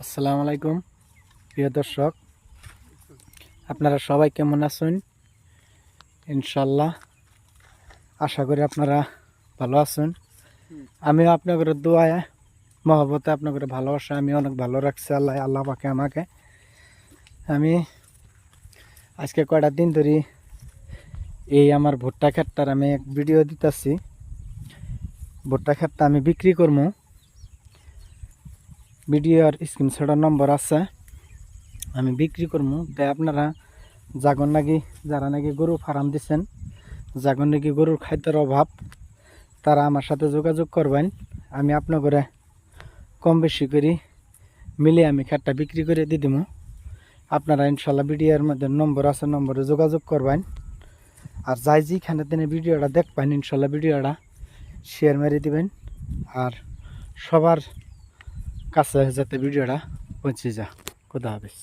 আসসালামু আলাইকুম প্রিয় দর্শক, আপনারা সবাই কেমন আছেন? ইনশাল্লাহ আশা করি আপনারা ভালো আছেন। আমিও আপনাদের দোয়ায় মহব্বতে আপনাদের ভালোবাসা আমি অনেক ভালো রাখছি। আল্লাহ পাকে আমাকে। আমি আজকে কয়টা দিন ধরে এই আমার ভুট্টা ক্ষেতটার আমি এক ভিডিও দিতেছি। ভুট্টা ক্ষেতটা আমি বিক্রি করবো। ভিডিওর স্ক্রিনশটের নম্বর আছে, আমি বিক্রি করবো। তাই আপনারা যারা নাকি গরু ফার্ম দিচ্ছেন, যাগর নাকি গরুর খাদ্যের অভাব, তারা আমার সাথে যোগাযোগ করবেন। আমি আপনাকে কম বেশি করে মিলিয়ে আমি ক্ষেতটা বিক্রি করে দিয়ে দিব। আপনারা ইনশাল্লাহ ভিডিওর মধ্যে নম্বর আছে, নম্বরে যোগাযোগ করবেন। আর যাই যেখানে তিনি ভিডিওটা দেখবেন ইনশাল্লাহ ভিডিওটা শেয়ার মেরে দিবেন, আর সবার কাছে যাতে ভিডিওটা পৌঁছে যায়। খুদা হাফেজ।